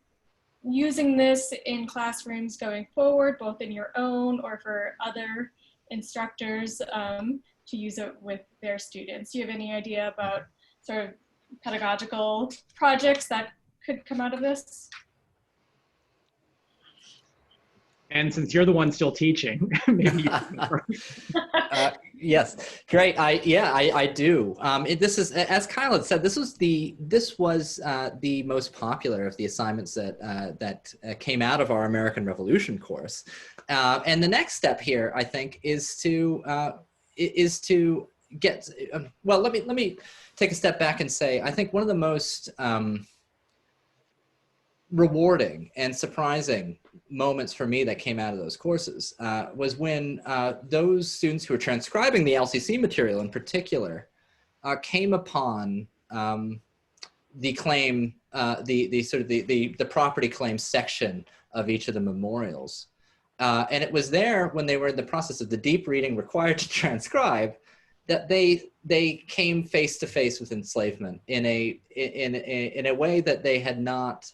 using this in classrooms going forward, both in your own or for other instructors to use it with their students? Do you have any idea about sort of pedagogical projects that could come out of this? And since you're the one still teaching, maybe you can Yes, great. I do. This is, as Kyle had said, this was the most popular of the assignments that came out of our American Revolution course. And the next step here, I think, is to get. Well, let me take a step back and say, I think one of the most rewarding and surprising moments for me that came out of those courses was when those students who were transcribing the LCC material in particular came upon the claim, the property claim section of each of the memorials. And it was there when they were in the process of the deep reading required to transcribe that they came face to face with enslavement in a way that they had not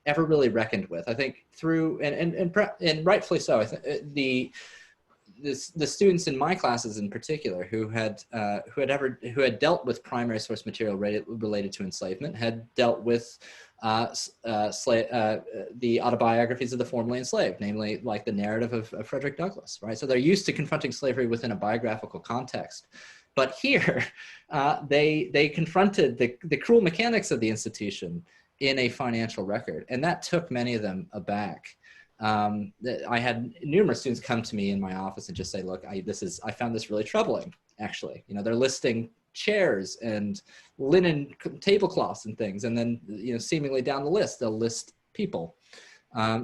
ever really reckoned with. I think through and rightfully so. I think the students in my classes in particular who had dealt with primary source material related to enslavement had dealt with the autobiographies of the formerly enslaved, namely like the narrative of Frederick Douglass, right? So they're used to confronting slavery within a biographical context. But here, they confronted the cruel mechanics of the institution in a financial record, and that took many of them aback. I had numerous students come to me in my office and just say, "Look, I found this really troubling. Actually, you know, they're listing chairs and linen tablecloths and things. And then, you know, seemingly down the list, they'll list people.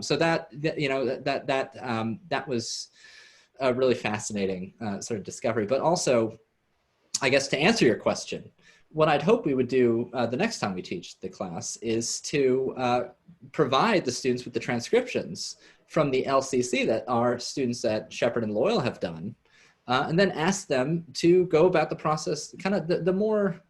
So that was a really fascinating sort of discovery. But also, I guess to answer your question, what I'd hope we would do the next time we teach the class is to provide the students with the transcriptions from the LCC that our students at Shepherd and Loyola have done, and then ask them to go about the process, kind of the more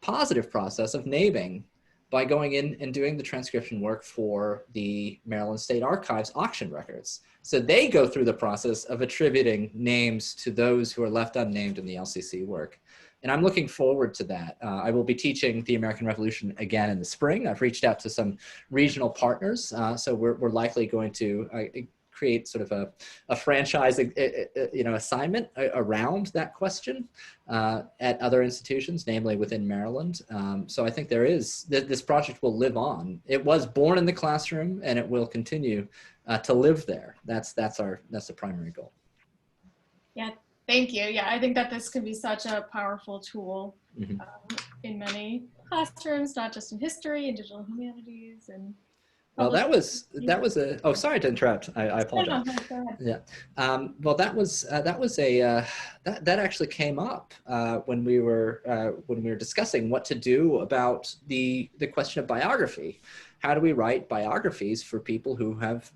positive process of naming by going in and doing the transcription work for the Maryland State Archives auction records. So they go through the process of attributing names to those who are left unnamed in the LCC work. And I'm looking forward to that. I will be teaching the American Revolution again in the spring. I've reached out to some regional partners, so we're likely going to create sort of a franchise assignment around that question at other institutions, namely within Maryland. So I think this project will live on. It was born in the classroom, and it will continue to live there. That's the primary goal. Yeah, thank you. Yeah, I think that this could be such a powerful tool in many classrooms, not just in history and digital humanities and. Well, that was oh, sorry to interrupt. I apologize. No, go ahead. Yeah. Well, that actually came up when we were discussing what to do about the question of biography. How do we write biographies for people who have,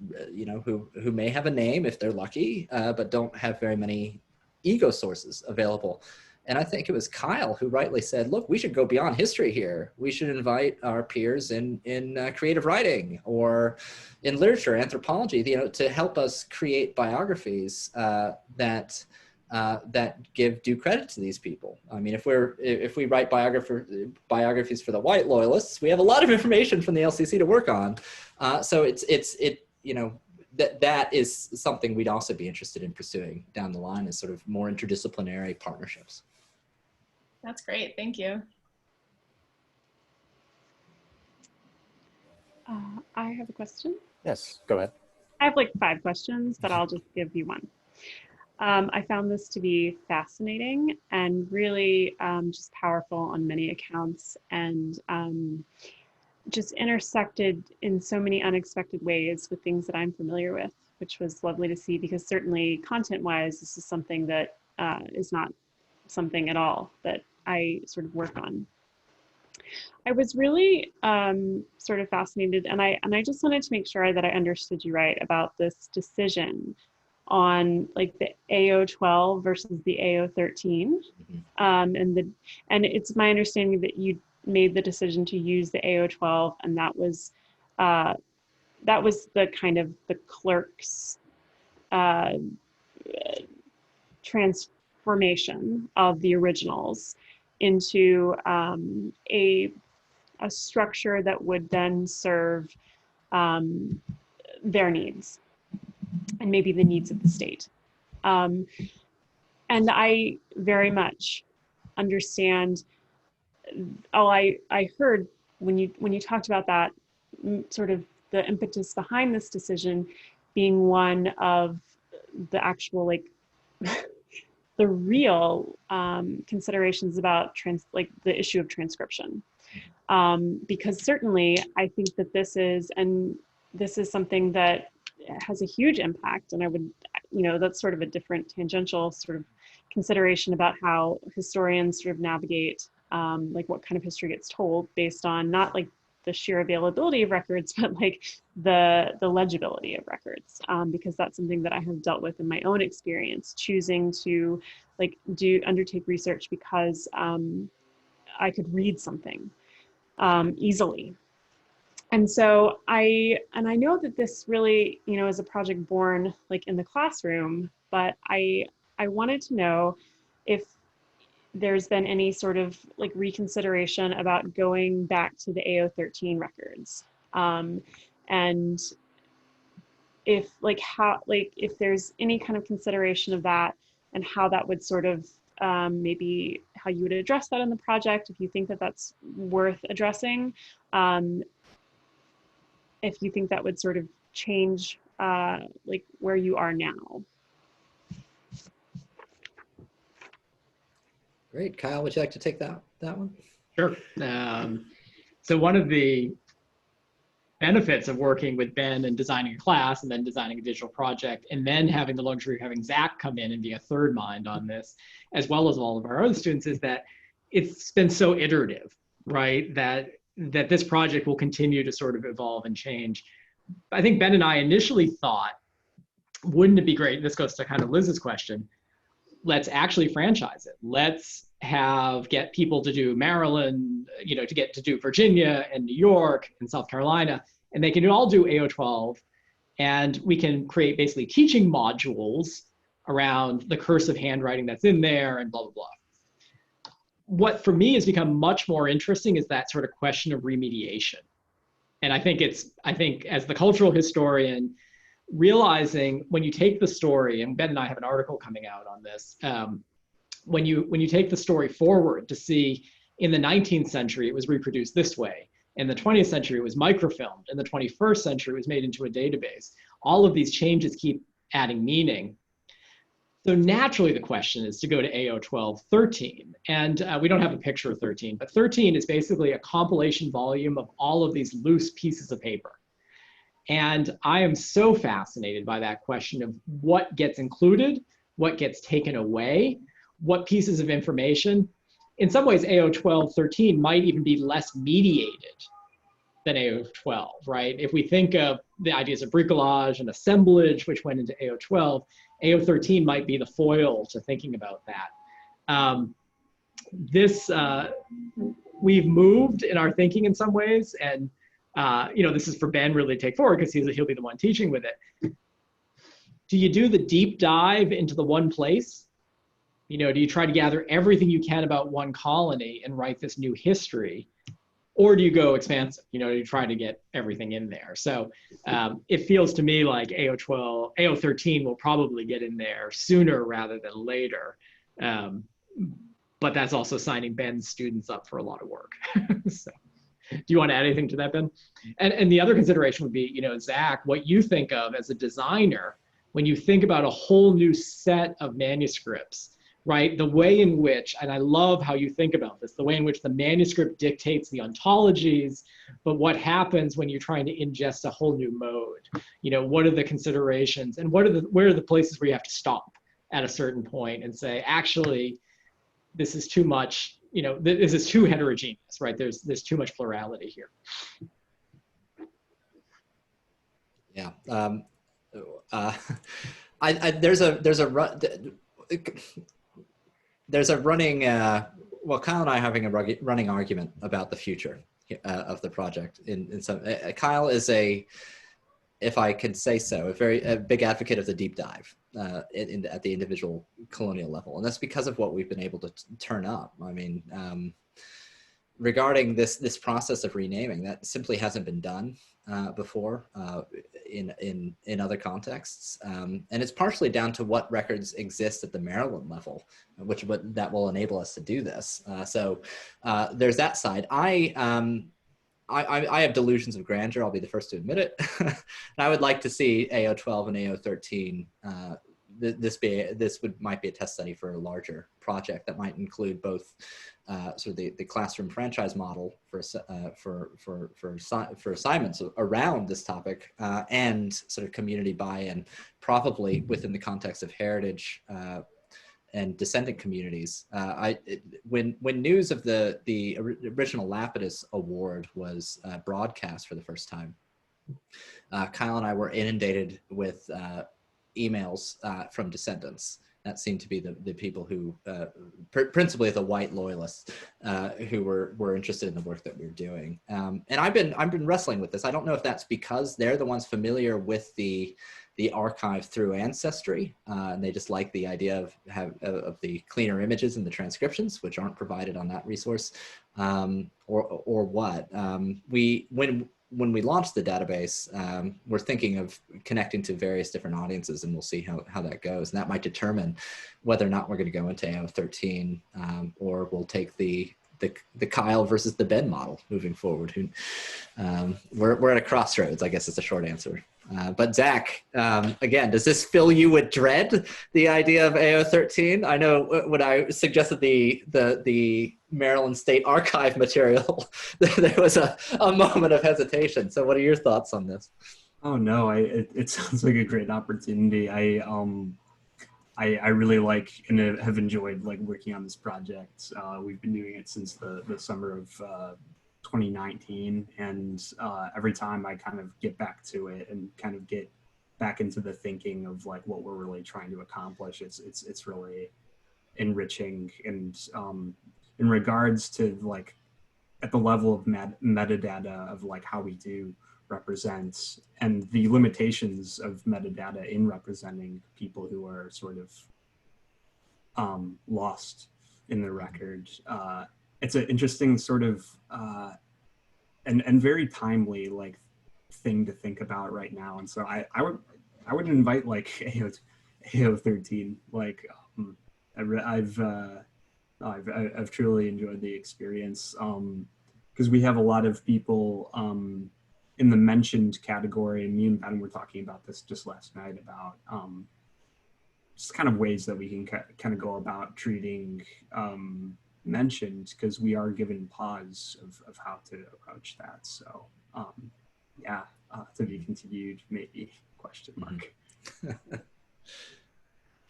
who may have a name if they're lucky, but don't have very many ego sources available? And I think it was Kyle who rightly said, look, we should go beyond history here. We should invite our peers in creative writing or in literature, anthropology, to help us create biographies that give due credit to these people. I mean, if we write biographies for the white Loyalists, we have a lot of information from the LCC to work on. So that is something we'd also be interested in pursuing down the line, as sort of more interdisciplinary partnerships. That's great. Thank you. I have a question. Yes, go ahead. I have like 5 questions, but I'll just give you one. I found this to be fascinating and really just powerful on many accounts, and just intersected in so many unexpected ways with things that I'm familiar with, which was lovely to see, because certainly content-wise, this is something that is not something at all that I sort of work on. I was really sort of fascinated, and I just wanted to make sure that I understood you right about this decision on like the AO12 versus the AO13, and it's my understanding that you made the decision to use the AO12, and that was the kind of the clerk's transformation of the originals into a structure that would then serve their needs and maybe the needs of the state. And I very much understand. I heard when you talked about that, sort of the impetus behind this decision being one of the actual, like, the real considerations about the issue of transcription. Because certainly I think that this is something that has a huge impact, and I would, that's sort of a different tangential sort of consideration about how historians sort of navigate like what kind of history gets told based on not like the sheer availability of records, but like the legibility of records, because that's something that I have dealt with in my own experience, choosing to like undertake research because I could read something easily. And so I know that this really, is a project born like in the classroom, but I wanted to know if there's been any sort of like reconsideration about going back to the AO13 records, and if if there's any kind of consideration of that, and how that would sort of maybe how you would address that in the project, if you think that that's worth addressing, if you think that would sort of change like where you are now. Great. Kyle, would you like to take that one? Sure. So one of the benefits of working with Ben and designing a class and then designing a digital project and then having the luxury of having Zach come in and be a third mind on this, as well as all of our other students, is that it's been so iterative, right? That this project will continue to sort of evolve and change. I think Ben and I initially thought, wouldn't it be great, this goes to kind of Liz's question, let's actually franchise it. Let's get people to do Maryland, to do Virginia and New York and South Carolina, and they can all do AO12, and we can create basically teaching modules around the cursive handwriting that's in there and blah, blah, blah. What for me has become much more interesting is that sort of question of remediation. And I think as the cultural historian, realizing when you take the story, and Ben and I have an article coming out on this, when you take the story forward to see in the 19th century, it was reproduced this way. In the 20th century, it was microfilmed. In the 21st century, it was made into a database. All of these changes keep adding meaning. So naturally, the question is to go to AO12 13. And we don't have a picture of 13, but 13 is basically a compilation volume of all of these loose pieces of paper. And I am so fascinated by that question of what gets included, what gets taken away, what pieces of information. In some ways, AO12 13 might even be less mediated than AO12, right? If we think of the ideas of bricolage and assemblage, which went into AO12, AO13 might be the foil to thinking about that. We've moved in our thinking in some ways, and this is for Ben really to take forward because he'll be the one teaching with it. Do you do the deep dive into the one place? Do you try to gather everything you can about one colony and write this new history? Or do you go expansive? Do you try to get everything in there? So it feels to me like AO13 will probably get in there sooner rather than later. But that's also signing Ben's students up for a lot of work. So, do you want to add anything to that, Ben? And the other consideration would be, Zach, what you think of as a designer when you think about a whole new set of manuscripts, right? The way in which, and I love how you think about this, the way in which the manuscript dictates the ontologies, but what happens when you're trying to ingest a whole new mode? What are the considerations, and where are the places where you have to stop at a certain point and say, actually, this is too much, this is too heterogeneous, right? There's too much plurality here. Yeah. There's a running, well, Kyle and I are having a running argument about the future of the project. In some, Kyle is if I could say so, a big advocate of the deep dive at the individual colonial level. And that's because of what we've been able to turn up. I mean, regarding this process of renaming, that simply hasn't been done before in other contexts, and it's partially down to what records exist at the Maryland level, that will enable us to do this. So there's that side. I have delusions of grandeur. I'll be the first to admit it. And I would like to see AO12 and AO13. This might be a test study for a larger project that might include both sort of the classroom franchise model for assignments around this topic and sort of community buy-in, probably within the context of heritage and descendant communities. When news of the original Lapidus Award was broadcast for the first time, Kyle and I were inundated with emails from descendants. That seemed to be the people who, principally the white loyalists, who were interested in the work that we were doing. And I've been wrestling with this. I don't know if that's because they're the ones familiar with the archive through ancestry, and they just like the idea of the cleaner images and the transcriptions, which aren't provided on that resource, or what. When we launched the database, we're thinking of connecting to various different audiences, and we'll see how that goes. And that might determine whether or not we're going to go into AO13, or we'll take the the Kyle versus the Ben model moving forward. We're at a crossroads, I guess is the short answer. But Zach, again, does this fill you with dread, the idea of AO13? I know when I suggested the Maryland State Archive material, there was a moment of hesitation. So what are your thoughts on this? Oh no, it sounds like a great opportunity. I really like and have enjoyed like working on this project. We've been doing it since the summer of 2019, and every time I kind of get back to it and kind of get back into the thinking of like what we're really trying to accomplish, it's really enriching. And in regards to like at the level of metadata of like how we do represent and the limitations of metadata in representing people who are sort of lost in the record. It's an interesting sort of and very timely like thing to think about right now. And so I would invite like AO13. Like I've truly enjoyed the experience because we have a lot of people in the mentioned category, and me and Ben were talking about this just last night about just kind of ways that we can kind of go about treating mentioned, because we are given pause of how to approach that. So yeah, to be continued, maybe, question mark.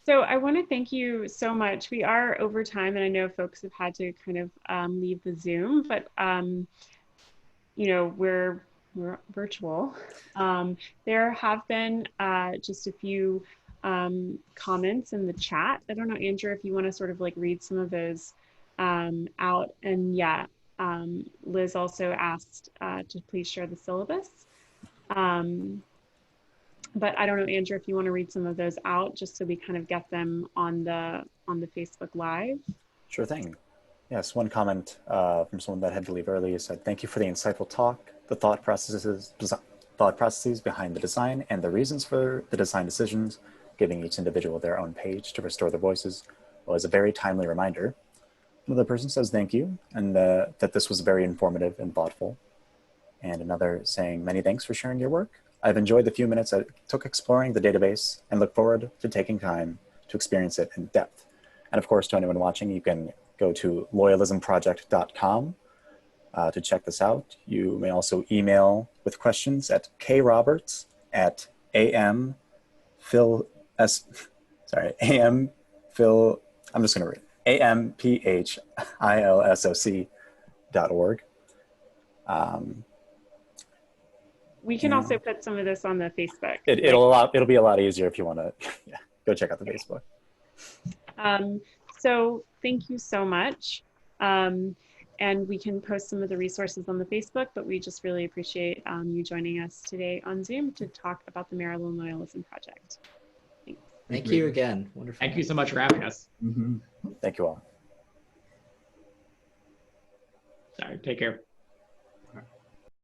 So I want to thank you so much. We are over time, and I know folks have had to kind of leave the Zoom, but you know, we're virtual. There have been just a few comments in the chat. I don't know, Andrew, if you want to sort of like read some of those out. And yeah, Liz also asked to please share the syllabus. But I don't know, Andrew, if you want to read some of those out just so we kind of get them on the Facebook Live. Sure thing. Yes, one comment from someone that had to leave early said, "Thank you for the insightful talk, the thought processes behind the design and the reasons for the design decisions, giving each individual their own page to restore their voices was a very timely reminder." Another person says thank you, and that this was very informative and thoughtful. And another saying, "Many thanks for sharing your work. I've enjoyed the few minutes I took exploring the database and look forward to taking time to experience it in depth." And of course, to anyone watching, you can go to loyalismproject.com to check this out. You may also email with questions at amphil, I'm just going to read, amphilsoc.org. We can also put some of this on the Facebook. It'll be a lot easier if you want to go check out the Facebook. So thank you so much. And we can post some of the resources on the Facebook, but we just really appreciate you joining us today on Zoom to talk about the Maryland Loyalism Project. Thanks. Thank you again. Wonderful. Thank you so much for having us. Thank you all. Sorry, take care.